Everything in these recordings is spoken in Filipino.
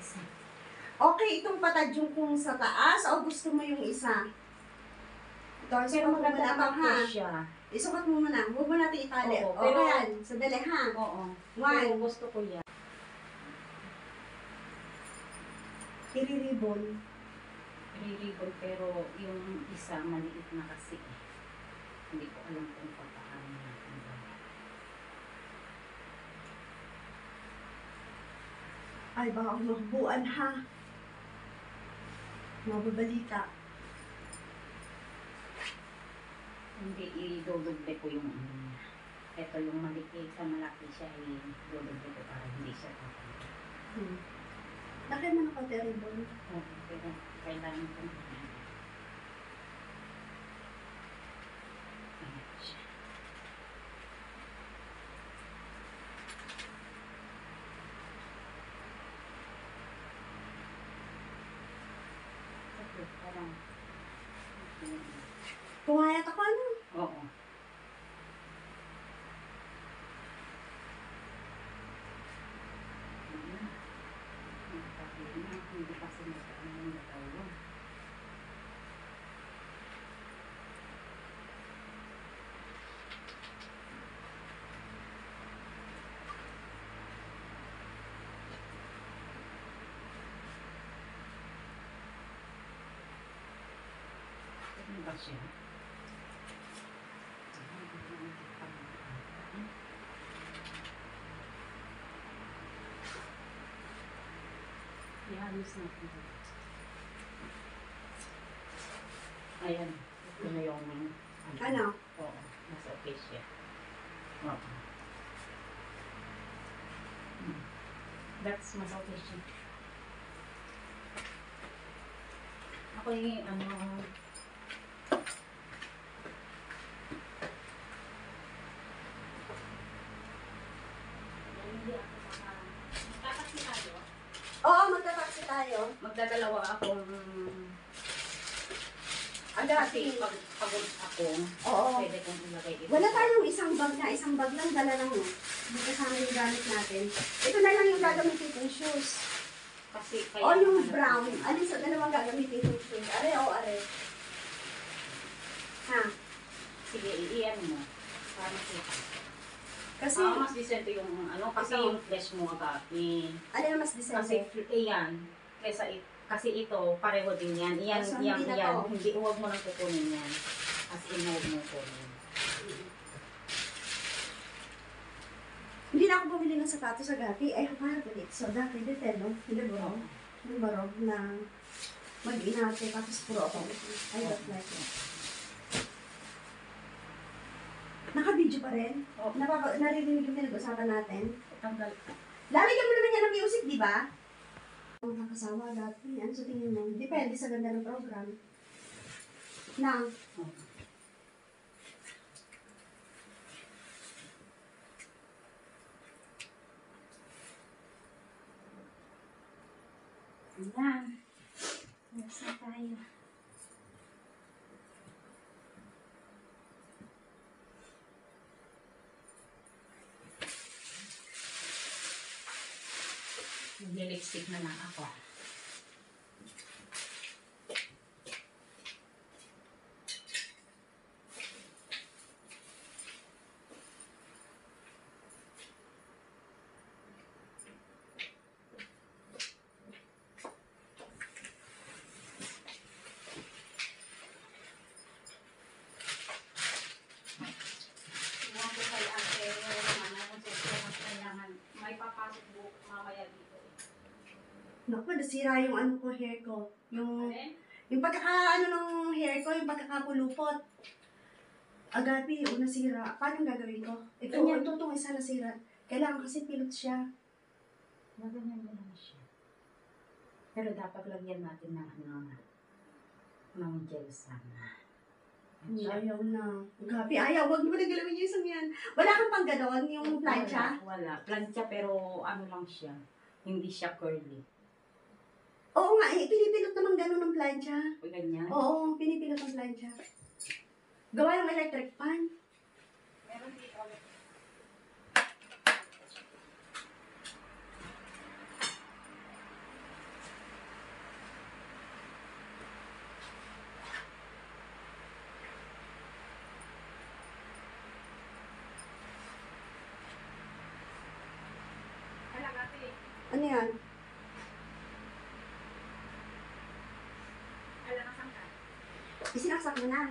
isa. Okay, itong patadyong kung sa taas o gusto mo yung isa? Ito, Pero isukat mo maganda muna ito, naman po ha? siya. Isukat mo muna. Huwag mo natin itali. Oo, Pero pero- yan, sadali, ha? Oo. One. Pero gusto ko yan. Iriribon. Riribon pero yung isa maliit na kasi. Hindi ko alam kung paano natin gawin. Ay, baka magbuuan, ha? Mababalita. Hindi, idodoble ko yung ano niya. Ito yung maliit sa malaki siya, idodoble ko para hindi siya tatanggal. Laki mo na konti ribbon. Oo, pero kailangan ko na. Ayan siya. Okay, parang. Pumayat ako, ano? Oo. Hindi kasi nagkaano yung dalawa. Ano ba siya? Iayos natin. Ayan. Ito na yung Ano? Oo. Mas okay siya. Oo. That's mas okay siya. Ako yung ano. Hindi ako magkakasi tayo. Oo, magta-taxi tayo. Magdadalawa akong Agati. pag pagod ako, Oo. pwede kong ilagay ito. Wala tayong isang bag lang, dala lang mo. Hindi kasama yung gamit natin. Ito na lang yung gagamitin kong shoes. Kasi O yung brown. Alin sa dalawang gagamitin kong shoes? Are o are? Ha? Sige, iyan mo. Para kita. Kasi, Mas decente yung ano, kasi yung flesh mo agapin. alin ang mas Kasi, decente? iyan. Kasi ito, pareho din yan. Iyan, So, iyan, hindi na iyan. to. Hindi, huwag mo nang kukunin yan. As in, huwag mo kunin. Hindi na ako bumili ng sapatos sa Gati. Ay, para ulit. So, dati dito, no? Hindi ba? Hindi ba na mag-inate tapos puro ako. I don't like it. Naka-video pa rin? Oo. Naririnig yung pinag-usapan natin? Tanggal ka. Lalagyan mo naman yan ng music, di ba? Ang nakakasawa dati. Ano sa tingin mo? Depende sa ganda ng program. Na, Ayan. Next na tayo. Mag-lipstick na lang ako. Iwan ko kay ate, kung mas kailangan, may papasok bukas mamaya dito. naku, nasira yung ano ko, hair ko. Alin? Yung pagkakaano ng hair ko, yung pagkakapulupot. Agapi, o nasira. Paano gagawin ko? Ito, Ganyan. itong isa nasira. Kailangan kasi pilot siya. Naganyan mo lang siya. Pero dapat lagyan natin ng ng gel sana. Ayaw na. Agapi, ayaw. Huwag mo na galawin yung isang yan. Wala kang pang ganon, yung plancha? Wala. Plancha pero ano lang siya. Hindi siya curly. Oo nga, eh, pinipilot naman ganon ng plancha. O ganyan. Oo, pinipilot ng plancha. Gawa yung electric fan. Meron dito ulit. Ano yan? Isinaksak mo na.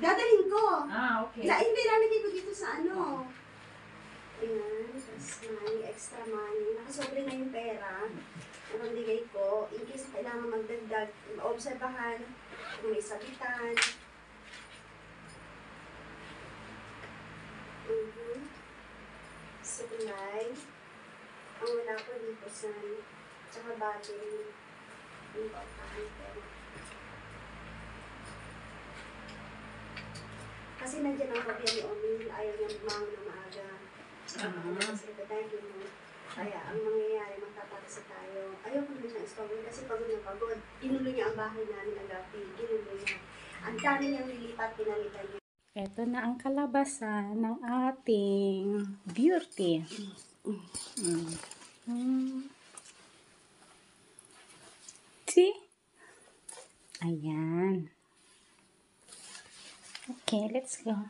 Dadalhin ko. Okay. Hindi, lalagay ko dito sa ano. Ayan, plus money, extra money. Nakasobre na yung pera. Nabigay ko. In case kailangan magdagdag, obserbahan kung may sabitan. Supply. Ang wala ko dito sa tsaka battery. Importante. Kasi nandiyan ang kopya ni Omil, ayaw niya bumangon na maaga. Kasi patagin mo. Kaya ang mangyayari, magtatakasa tayo. Ayaw ko naman siyang istawin kasi pagod na pagod. Ginulo niya ang bahay namin agapi. Ginulo niya. Ang dami niyang lilipat, pinalitan niya. Ito na ang kalabasan ng ating beauty. See? Ayan. Okay, let's go.